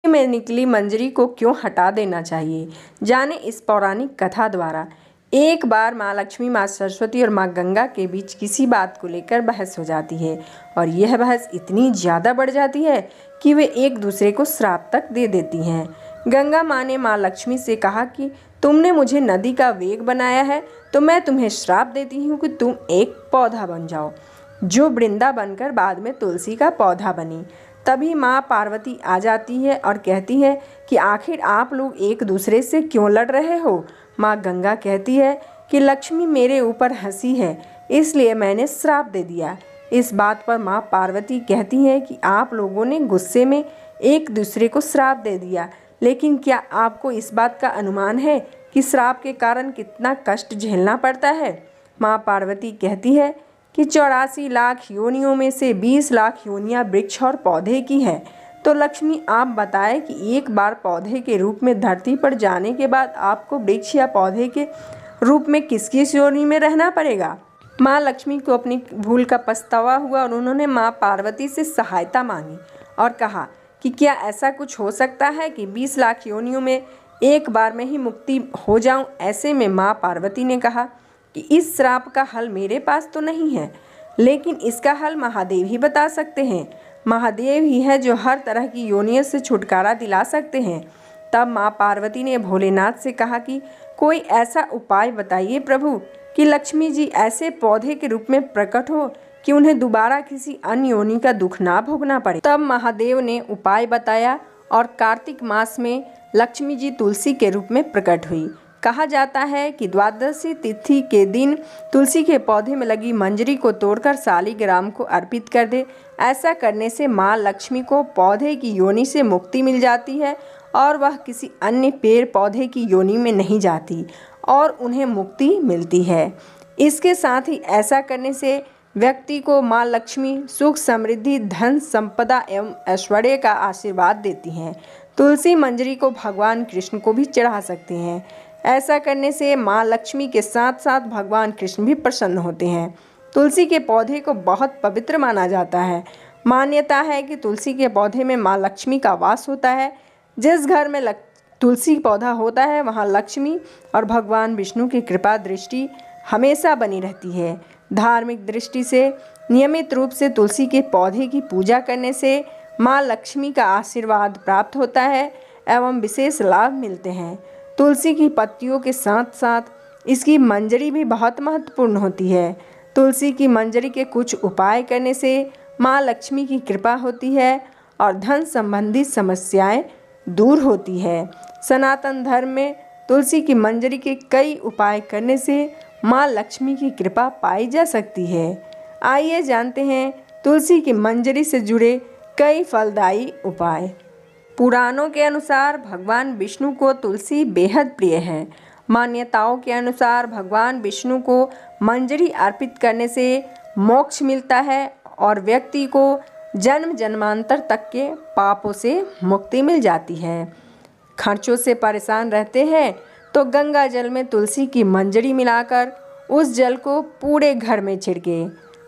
में निकली मंजरी को क्यों हटा देना चाहिए, जाने इस पौराणिक कथा द्वारा। एक बार माँ लक्ष्मी, माँ सरस्वती और माँ गंगा के बीच किसी बात को लेकर बहस हो जाती है और यह बहस इतनी ज़्यादा बढ़ जाती है कि वे एक दूसरे को श्राप तक दे देती हैं। गंगा माँ ने माँ लक्ष्मी से कहा कि तुमने मुझे नदी का वेग बनाया है, तो मैं तुम्हें श्राप देती हूँ कि तुम एक पौधा बन जाओ, जो वृंदा बनकर बाद में तुलसी का पौधा बनी। तभी माँ पार्वती आ जाती है और कहती है कि आखिर आप लोग एक दूसरे से क्यों लड़ रहे हो। माँ गंगा कहती है कि लक्ष्मी मेरे ऊपर हंसी है, इसलिए मैंने श्राप दे दिया। इस बात पर माँ पार्वती कहती है कि आप लोगों ने गुस्से में एक दूसरे को श्राप दे दिया, लेकिन क्या आपको इस बात का अनुमान है कि श्राप के कारण कितना कष्ट झेलना पड़ता है। माँ पार्वती कहती है कि 84 लाख योनियों में से 20 लाख योनियाँ वृक्ष और पौधे की है। तो लक्ष्मी आप बताएं कि एक बार पौधे के रूप में धरती पर जाने के बाद आपको वृक्ष या पौधे के रूप में किस किस योनि में रहना पड़ेगा। माँ लक्ष्मी को अपनी भूल का पछतावा हुआ और उन्होंने माँ पार्वती से सहायता मांगी और कहा कि क्या ऐसा कुछ हो सकता है कि 20 लाख योनियों में एक बार में ही मुक्ति हो जाऊं। ऐसे में माँ पार्वती ने कहा कि इस श्राप का हल मेरे पास तो नहीं है, लेकिन इसका हल महादेव ही बता सकते हैं। महादेव ही है जो हर तरह की योनियों से छुटकारा दिला सकते हैं। तब माँ पार्वती ने भोलेनाथ से कहा कि कोई ऐसा उपाय बताइए प्रभु कि लक्ष्मी जी ऐसे पौधे के रूप में प्रकट हो कि उन्हें दोबारा किसी अन्य योनि का दुख ना भोगना पड़े। तब महादेव ने उपाय बताया और कार्तिक मास में लक्ष्मी जी तुलसी के रूप में प्रकट हुई। कहा जाता है कि द्वादशी तिथि के दिन तुलसी के पौधे में लगी मंजरी को तोड़कर शालिग्राम को अर्पित कर दे। ऐसा करने से माँ लक्ष्मी को पौधे की योनि से मुक्ति मिल जाती है और वह किसी अन्य पेड़ पौधे की योनि में नहीं जाती और उन्हें मुक्ति मिलती है। इसके साथ ही ऐसा करने से व्यक्ति को माँ लक्ष्मी सुख, समृद्धि, धन, संपदा एवं ऐश्वर्य का आशीर्वाद देती हैं। तुलसी मंजरी को भगवान कृष्ण को भी चढ़ा सकते हैं। ऐसा करने से माँ लक्ष्मी के साथ साथ भगवान कृष्ण भी प्रसन्न होते हैं। तुलसी के पौधे को बहुत पवित्र माना जाता है। मान्यता है कि तुलसी के पौधे में माँ लक्ष्मी का वास होता है। जिस घर में तुलसी पौधा होता है वहाँ लक्ष्मी और भगवान विष्णु की कृपा दृष्टि हमेशा बनी रहती है। धार्मिक दृष्टि से नियमित रूप से तुलसी के पौधे की पूजा करने से माँ लक्ष्मी का आशीर्वाद प्राप्त होता है एवं विशेष लाभ मिलते हैं। तुलसी की पत्तियों के साथ साथ इसकी मंजरी भी बहुत महत्वपूर्ण होती है। तुलसी की मंजरी के कुछ उपाय करने से माँ लक्ष्मी की कृपा होती है और धन संबंधी समस्याएं दूर होती है। सनातन धर्म में तुलसी की मंजरी के कई उपाय करने से माँ लक्ष्मी की कृपा पाई जा सकती है। आइए जानते हैं तुलसी की मंजरी से जुड़े कई फलदायी उपाय। पुराणों के अनुसार भगवान विष्णु को तुलसी बेहद प्रिय है। मान्यताओं के अनुसार भगवान विष्णु को मंजरी अर्पित करने से मोक्ष मिलता है और व्यक्ति को जन्म जन्मांतर तक के पापों से मुक्ति मिल जाती है। खर्चों से परेशान रहते हैं तो गंगा जल में तुलसी की मंजरी मिलाकर उस जल को पूरे घर में छिड़के।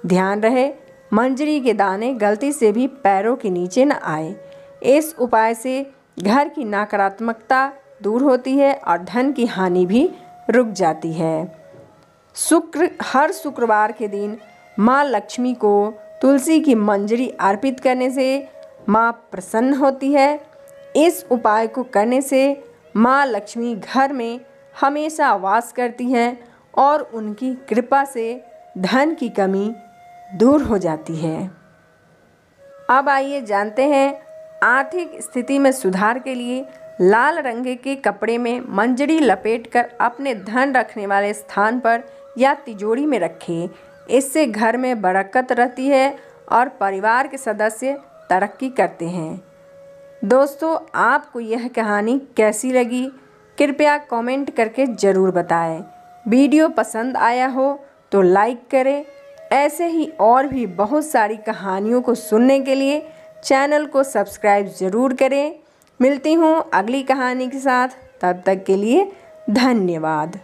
ध्यान रहे मंजरी के दाने गलती से भी पैरों के नीचे न आए। इस उपाय से घर की नकारात्मकता दूर होती है और धन की हानि भी रुक जाती है। हर शुक्रवार के दिन माँ लक्ष्मी को तुलसी की मंजरी अर्पित करने से माँ प्रसन्न होती है। इस उपाय को करने से माँ लक्ष्मी घर में हमेशा वास करती है और उनकी कृपा से धन की कमी दूर हो जाती है। अब आइए जानते हैं आर्थिक स्थिति में सुधार के लिए लाल रंग के कपड़े में मंजरी लपेटकर अपने धन रखने वाले स्थान पर या तिजोरी में रखें। इससे घर में बरकत रहती है और परिवार के सदस्य तरक्की करते हैं। दोस्तों, आपको यह कहानी कैसी लगी कृपया कमेंट करके ज़रूर बताएं। वीडियो पसंद आया हो तो लाइक करें। ऐसे ही और भी बहुत सारी कहानियों को सुनने के लिए चैनल को सब्सक्राइब ज़रूर करें। मिलती हूँ अगली कहानी के साथ, तब तक के लिए धन्यवाद।